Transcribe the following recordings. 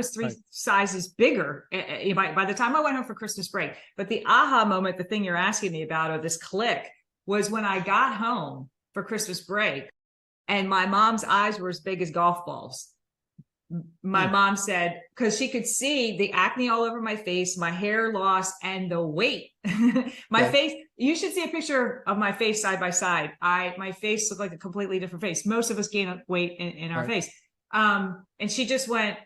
was three Right. sizes bigger by the time I went home for Christmas break. But the aha moment, the thing you're asking me about, or this click, was when I got home for Christmas break and my mom's eyes were as big as golf balls. My mom said, because she could see the acne all over my face, my hair loss, and the weight. My face, you should see a picture of my face side by side. My face looked like a completely different face. Most of us gain weight in our face. And she just went,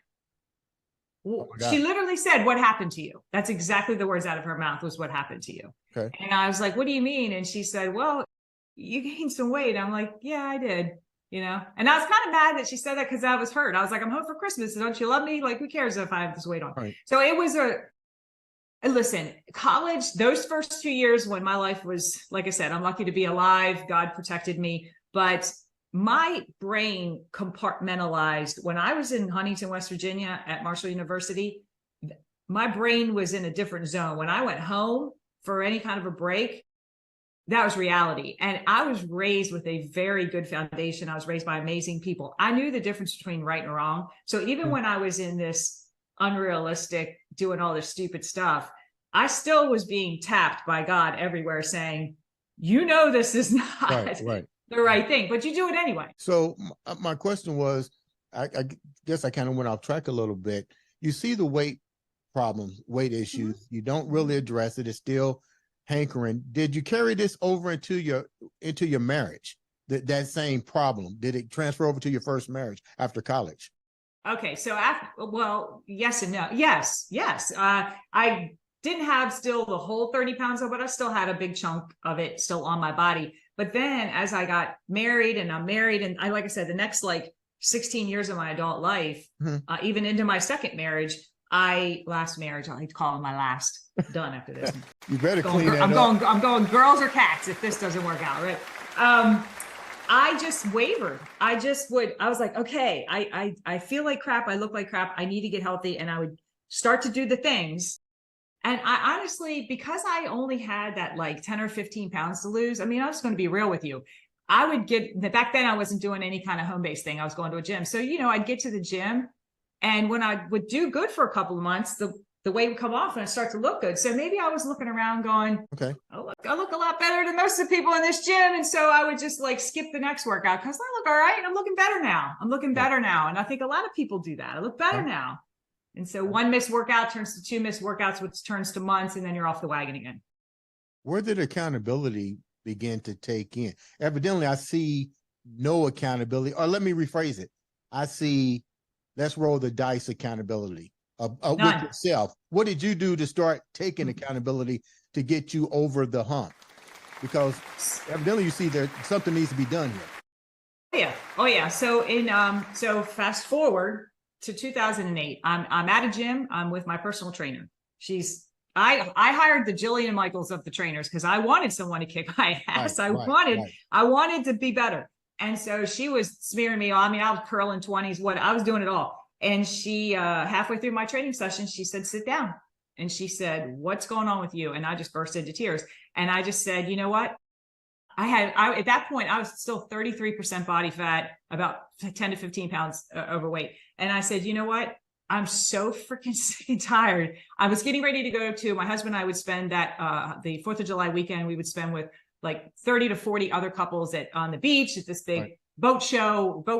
she literally said, what happened to you? That's exactly the words out of her mouth, was what happened to you. Okay. And I was like, what do you mean? And she said, well, you gained some weight. I'm like, yeah, I did. You know, and I was kind of mad that she said that because I was hurt. I was like, I'm home for Christmas. Don't you love me? Like, who cares if I have this weight on? Right. So it was listen, college, those first 2 years when my life was, like I said, I'm lucky to be alive. God protected me. But my brain compartmentalized when I was in Huntington, West Virginia at Marshall University. My brain was in a different zone. When I went home for any kind of a break, that was reality. And I was raised with a very good foundation. I was raised by amazing people. I knew the difference between right and wrong. So even when I was in this unrealistic, doing all this stupid stuff, I still was being tapped by God everywhere saying, you know, this is not the right thing, but you do it anyway. So my question was, I guess I kind of went off track a little bit. You see the weight problems, weight issues. You don't really address it. It's still hankering. Did you carry this over into your marriage? That same problem, did it transfer over to your first marriage after college? Okay, so well, yes and no. Yes. I didn't have still the whole 30 pounds of it, but I still had a big chunk of it still on my body. But then as I got married, and I'm married, and like I said, the next like 16 years of my adult life, even into my second marriage, last marriage, I like to call it my last. Done after this. You better clean that up. I'm going girls or cats if this doesn't work out, right? I just wavered. I was like, okay, I feel like crap. I look like crap. I need to get healthy. And I would start to do the things. And I honestly, because I only had that like 10 or 15 pounds to lose, I mean, I'm just going to be real with you. I would back then I wasn't doing any kind of home-based thing. I was going to a gym. So, you know, I'd get to the gym, and when I would do good for a couple of months, the weight would come off and I start to look good. So maybe I was looking around going, okay, I look a lot better than most of the people in this gym. And so I would just like skip the next workout because I look all right. I'm looking better now. And I think a lot of people do that. I look better now. And so one missed workout turns to two missed workouts, which turns to months, and then you're off the wagon again. Where did accountability begin to take in? Evidently, I see no accountability, or let me rephrase it. I see, let's roll the dice accountability with yourself. What did you do to start taking accountability to get you over the hump? Because evidently you see that something needs to be done here. Oh yeah. So so fast forward to 2008. I'm at a gym. I'm with my personal trainer. I hired the Jillian Michaels of the trainers because I wanted someone to kick my ass. I wanted to be better. And so she was smearing me on. I mean, I was curling 20s, I was doing it all. And she, halfway through my training session, she said, sit down. And she said, what's going on with you? And I just burst into tears. And I just said, you know what? At that point, I was still 33% body fat, about 10 to 15 pounds overweight. And I said, you know what? I'm so freaking sick and tired. I was getting ready to go to, my husband and I would spend the 4th of July weekend, we would spend with like 30 to 40 other couples on the beach at this big boat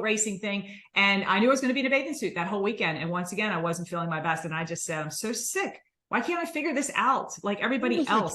racing thing. And I knew I was going to be in a bathing suit that whole weekend. And once again, I wasn't feeling my best. And I just said, I'm so sick. Why can't I figure this out like everybody else?